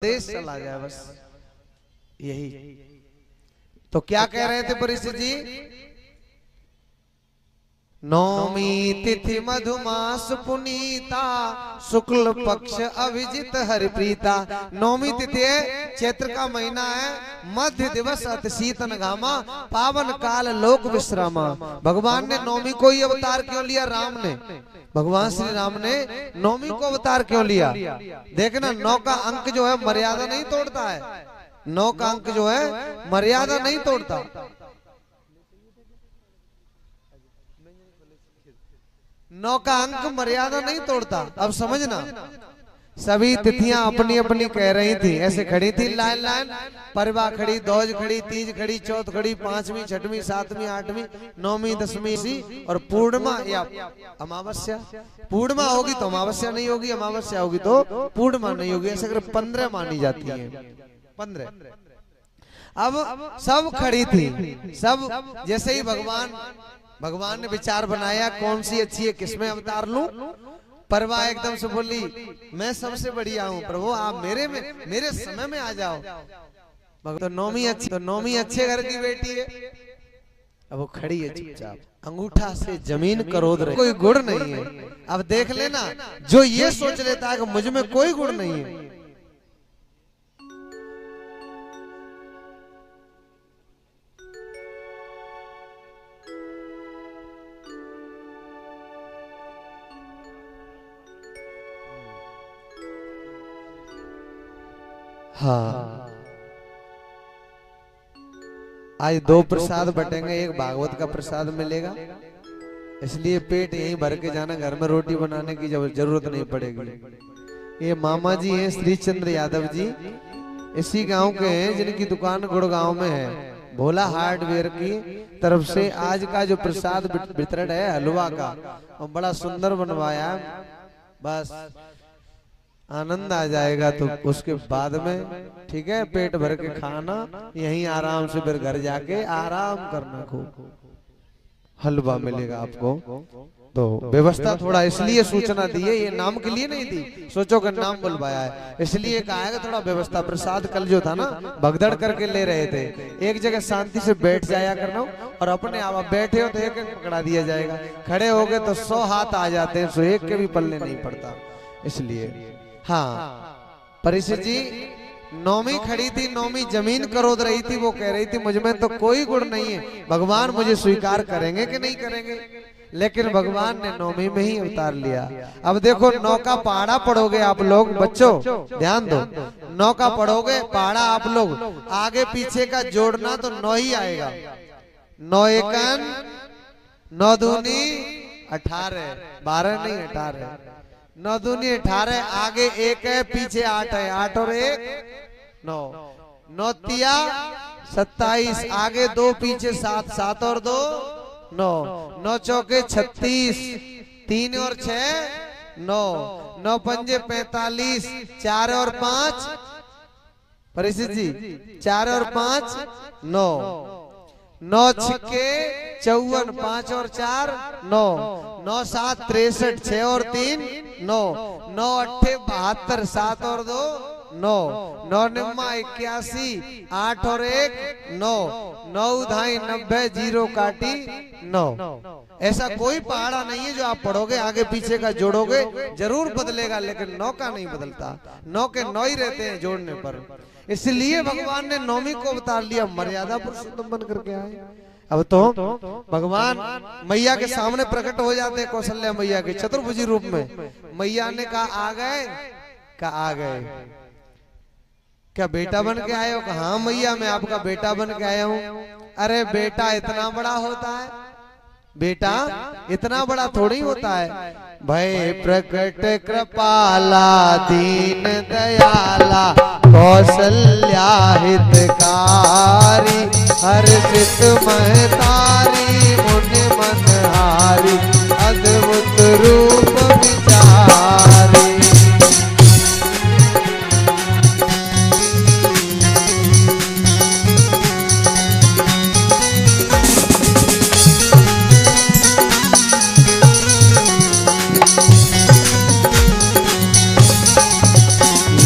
देश चला जाए बस यही। तो क्या कह रहे थे परिषद जी? नौमी तिथि मधुमास पुनीता शुक्ल पक्ष अभिजित हरिप्रीता। नौमी तिथि है, चैत्र का महीना है, मध्य दिवस अति शीतन घामा, पावन काल लोक विश्रामा। भगवान ने नौमी को ही अवतार क्यों लिया? राम ने, भगवान श्री राम ने नौमी को अवतार क्यों लिया? देखना 9 का अंक जो है मर्यादा नहीं तोड़ता है, 9 का अंक जो है मर्यादा नहीं तोड़ता। 9 का अंक मर्यादा नहीं तोड़ता। अब समझना, सभी तिथियां अपनी अपनी कह रही थी, ऐसे खड़ी थी लाइन लाइन, परवा खड़ी, दौज खड़ी, तीज खड़ी, चौथ खड़ी, 5वीं, 6वीं, 7वीं, 8वीं, 9वीं, 10वीं सी, और पूर्णिमा या अमावस्या। पूर्णिमा होगी तो अमावस्या नहीं होगी, अमावस्या होगी तो पूर्णिमा नहीं होगी, ऐसे कर 15 मानी जाती है, 15। अब सब खड़ी थी, सब जैसे ही भगवान ने विचार बनाया कौन सी अच्छी है, किसमें अवतार लूं। परवा एकदम से बोली मैं सबसे बढ़िया हूँ प्रभु, आप मेरे समय में आ जाओ। तो नौमी अच्छे घर की बेटी है। अब वो खड़ी है चुपचाप, अंगूठा से जमीन करोद रही, कोई गुण नहीं है। अब देख लेना, जो ये सोच लेता है कि मुझ में कोई गुण नहीं है, हाँ। आज 2 प्रसाद बटेंगे, एक भागवत का प्रसाद मिलेगा, इसलिए पेट यहीं भर के जाना, घर में रोटी बनाने की जरूरत नहीं पड़ेगी। ये मामा जी हैं श्रीचंद्र यादव जी, इसी गांव के हैं जिनकी दुकान गुड़गांव में है, भोला हार्डवेयर की तरफ से आज का जो प्रसाद वितरण है हलवा का, और बड़ा सुंदर बनवाया, बस आनंद आ जाएगा। तो उसके बाद में ठीक है, पेट भर के खाना, यहीं आराम से फिर घर जाके आराम करना, खूब हलवा मिलेगा आपको। तो व्यवस्था थोड़ा इसलिए सूचना दी है, ये नाम के लिए नहीं दी, सोचो कि नाम बुलवाया है, इसलिए कहा है थोड़ा व्यवस्था। प्रसाद कल जो था ना भगदड़ करके ले रहे थे, एक जगह शांति से बैठ जाया करना, और अपने आप बैठे हो तो एक एक पकड़ा दिया जाएगा, खड़े हो गए तो 100 हाथ आ जाते हैं, 101 के भी पल्ले नहीं पड़ता, इसलिए। हाँ परिषद जी, नौमी खड़ी थी, नौमी जमीन करोद रही थी, वो कह रही थी मुझ में तो कोई गुण नहीं है, भगवान मुझे स्वीकार करेंगे कि नहीं करेंगे। लेकिन भगवान ने नौमी में ही अवतार लिया। अब देखो 9 का पहाड़ा पढ़ोगे आप लोग, बच्चों ध्यान दो, 9 का पढ़ोगे पहाड़ा आप लोग, आगे पीछे का जोड़ना तो 9 ही आएगा। 9 एकन 9 दूनी 18, 12 नहीं 18, 9 दूनी 18, आगे 1 है पीछे 8 है, 8 और 1 9, 9 तिया 27, आगे 2 पीछे 7, 7 और 2 9, 9 चौके 36, 3 और 6 9, 9 पंजे 45, 4 और 5 परिषद जी 4 और 5 9, 9 छिक्के 54, 5 और 4 9, 9 7 63, 6 और 3 9, 9 8 72, 7 और 2 9, 9 निम्मा 81, 8 और 1 9, 9 धाई 90, 0 काटी 9। ऐसा कोई पहाड़ा नहीं है जो आप पढ़ोगे आगे पीछे का जोड़ोगे जरूर बदलेगा, लेकिन 9 का नहीं बदलता, 9 के 9 ही रहते हैं जोड़ने पर। इसलिए भगवान ने नौमी को अवतार लिया, मर्यादा पुरुषोत्तम बन करके आए। अब तो भगवान मैया के सामने प्रकट हो जाते हैं, कौशल्या मैया के चतुर्भुजी रूप में। मैया ने कहा आ गए, कहा आ गए, क्या बेटा बन के आए हो? कहा हाँ मैया मैं आपका बेटा बन के आया हूँ। अरे बेटा इतना बड़ा होता है, बेटा इतना बड़ा थोड़ी होता है। भय प्रकट कृपाला दीन दयाला कौशल्या हितकारी, हर्षित महतारी मुनि मनहारी, अद्भुत रूप विचारी।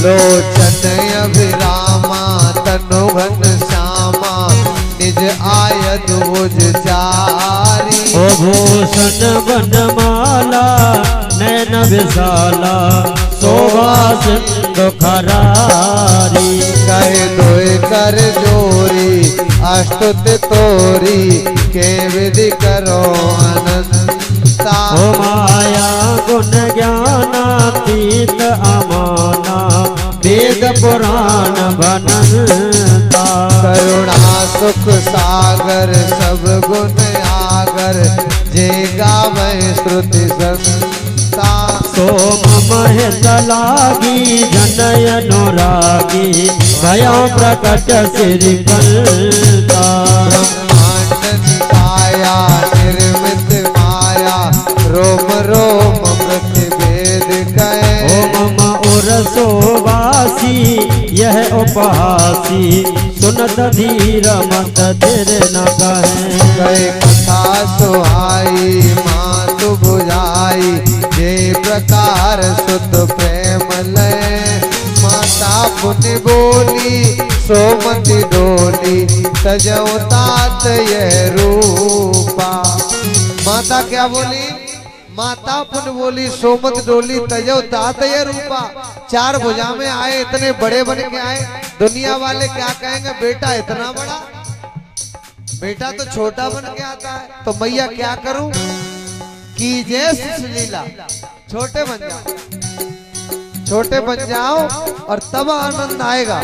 लोचन भूषण बनमाला नैन विशाला शोभा सिंधु खरारी। कहे दोए कर जोरी अष्टुत तोरी के विधि करो अनंता। ओ माया गुण ज्ञानातीत अमाना वेद पुराण बनंता। करुणा सुख सागर सब गुण आगर जे गावे श्रुति संता। सोम महित लागी जनय अनुरागी भया प्रकट श्री कंता। ब्रह्मांड निकाया निर्मित माया रोम रोम प्रतिवेद कहे। ओम उरसोवासी यह उपहासी सुनत धीर मत धीर न कहे। कहे कथा सुहाई मातु बुझाई जे प्रकार सुत प्रेम लय। माता पुण्य बोली सोमति डोली तजौ तात यह रूपा। माता क्या बोली? माता पुण्य बोली सोमत डोली तजौ तात यह रूपा। चार भुजा में आए, इतने बड़े बन के आए, दुनिया वाले क्या कहेंगे? बेटा इतना बड़ा, बेटा तो छोटा बन के आता है। तो मैया क्या करूं? कीजिए लीला, छोटे बन जाओ, छोटे बन जाओ और तब आनंद आएगा।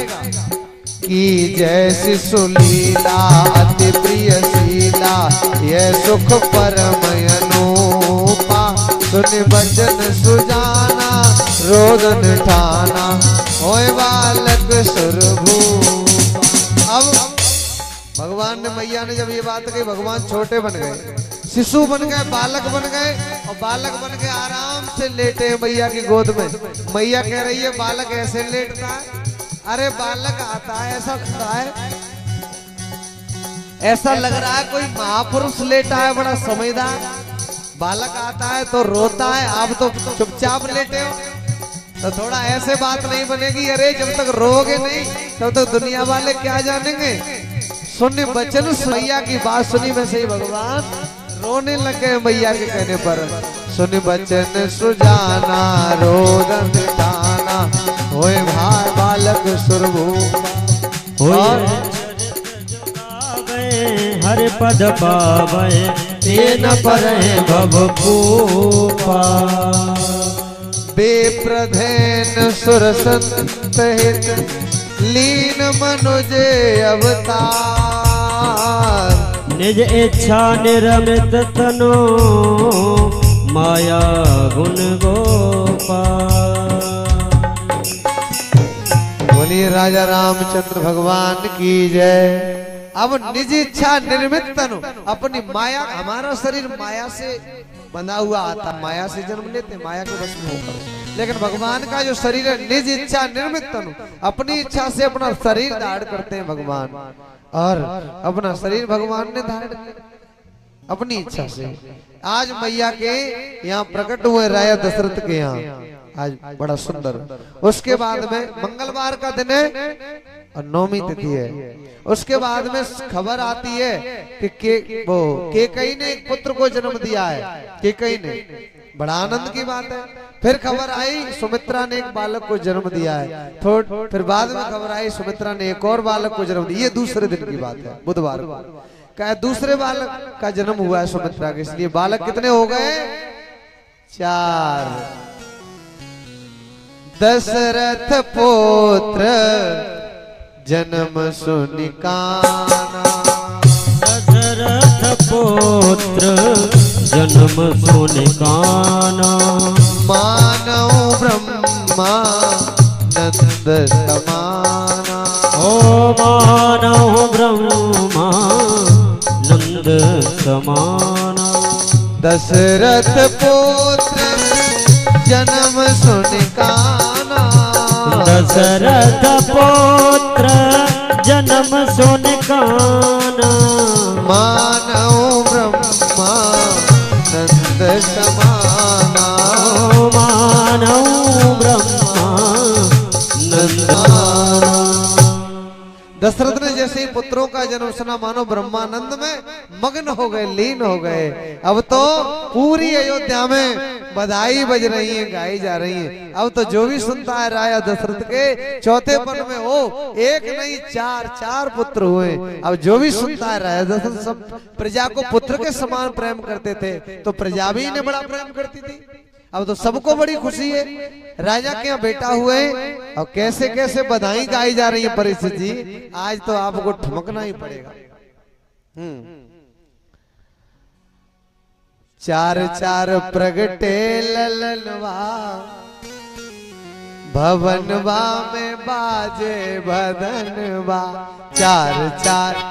की जैसी सुलीला अति प्रिय शीला यह सुख परम अनूपा। सुन बचन सुजाना रोदन ठाना होए बालक सुरभूपा। अब भगवान ने, मैया ने जब ये बात कही, भगवान छोटे बन गए, शिशु बन गए, बालक बन गए और बालक बन के आराम से लेटे मैया की गोद में। मैया कह रही है बालक ऐसे लेटता है? अरे बालक आता है ऐसा लगता है, ऐसा लग रहा है कोई महापुरुष लेटा है, बड़ा समझदार। बालक आता है तो रोता है, आप तो चुपचाप लेटे हो। तो थोड़ा ऐसे बात नहीं बनेगी, अरे जब तक रोगे नहीं तब तक दुनिया वाले क्या जानेंगे। सुन बचन मैया की बात सुनी, वैसे ही भगवान रोने लगे मैया के कहने पर। सुन बचन सुजाना रोदन ठाना होए भाई बालक सुरभूपा। हर पद पावे तेन परे भवभूपा। बेप्रधेन सुर संत हित लीन मनुजे अवतार। निज इच्छा निरमित तनो माया गुण गोपाल। बोलिए राजा रामचंद्र भगवान की जय। अब निज इच्छा निर्मित तनु, अपनी माया, हमारा शरीर माया से बंधा हुआ आता, माया से जन्म लेते, माया के बस में होकर। लेकिन भगवान का जो शरीर है निज इच्छा निर्मित तनु, अपनी इच्छा से अपना शरीर धारण करते हैं भगवान। और अपना शरीर भगवान ने धारण किया अपनी इच्छा से। आज मैया के यहाँ प्रकट हुए राजा दशरथ के यहाँ, आज बड़ा सुंदर। उसके बाद में मंगलवार का दिन है और नौमी तिथि है। उसके बाद में खबर आती है कि केकई ने एक पुत्र को जन्म दिया है। केकई ने, बड़ा आनंद की बात है। फिर खबर आई सुमित्रा ने एक बालक को जन्म दिया है। फिर बाद में खबर आई सुमित्रा ने एक और बालक को जन्म दिया। ये दूसरे दिन की बात है, बुधवार को क्या दूसरे बालक का जन्म हुआ है सुमित्रा के। इसलिए बालक कितने हो गए? 4। दशरथ पुत्र जन्म सुनिकाना। दशरथ पुत्र जन्म सुनिकाना। मानव ब्रह्मा नंद समाना। ओ मानव ब्रह्मा नंद समाना। दशरथ पुत्र जन्म सुनिकाना। दशरथ पुत्र जन्म सुनिकाना। मानव ब्रह्मा नंद समाना। मानव ब्रह्मा नंद। दशरथ ने जैसे ही पुत्रों का जन्म सुना, मानो ब्रह्मानंद में मग्न हो गए, लीन हो गए। अब तो पूरी अयोध्या में बधाई बज रही है, गाई जा रही है। अब तो जो भी सुनता है राजा दशरथ के चौथे पन में हो एक नहीं चार पुत्र हुए। अब जो भी सुनता है राजा दशरथ सब प्रजा को पुत्र के समान प्रेम करते थे, तो प्रजा भी इन्हें बड़ा प्रेम करती थी। अब तो सबको बड़ी खुशी है, राजा के यहाँ बेटा हुए और कैसे कैसे बधाई गाई जा रही है। परीक्षित जी आज तो आपको ठुमकना ही पड़ेगा। चार चार प्रगटे ललनवा, भवनवा में बाजे बदनवा। चार चार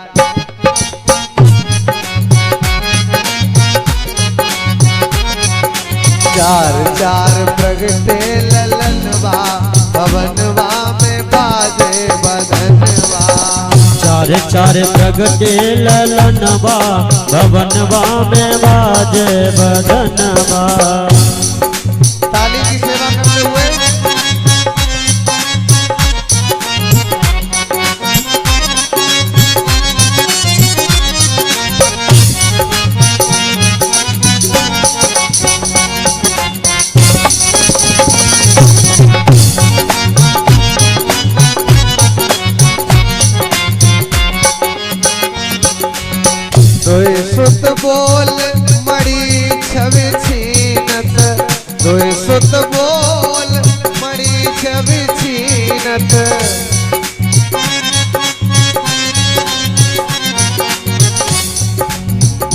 चार चार प्रगटे ललनवा, भवनवा में बाजे बदनवा। चार चार प्रगटे ललनवा, भवनवा में बाजे बदनवा। ताली की सेवा करते हुए सुत बोल मड़ी छवि छीनत, दोय सुत बोल मड़ी छवि छीनत।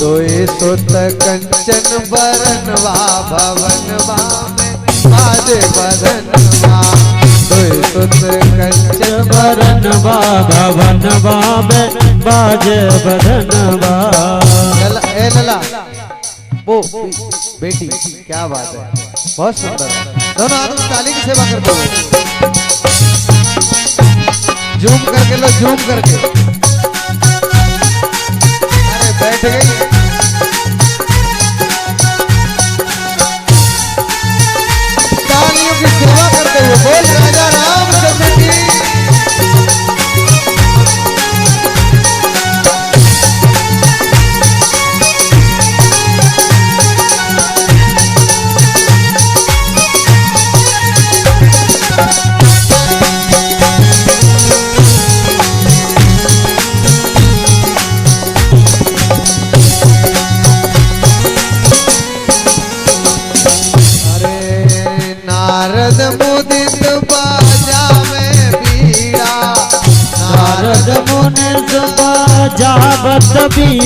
दोय सुत कंचन बरनवा, भवनवा में बाजे बदनवा। दोय सुत कंचन बरनवा, भवनवा में बाजे बदनवा। लला वो बेटी क्या बात है, बहुत सुंदर। दोनों आदमी ताली की सेवा करते हुए जूम करके लो, जूम करके। अरे बैठ गई। तालियों की सेवा करते हुए बोल राजा रामचंद्र की। नारद मुदित बाजा में बीड़ा, नारद मुनि बाजावत बीड़ा।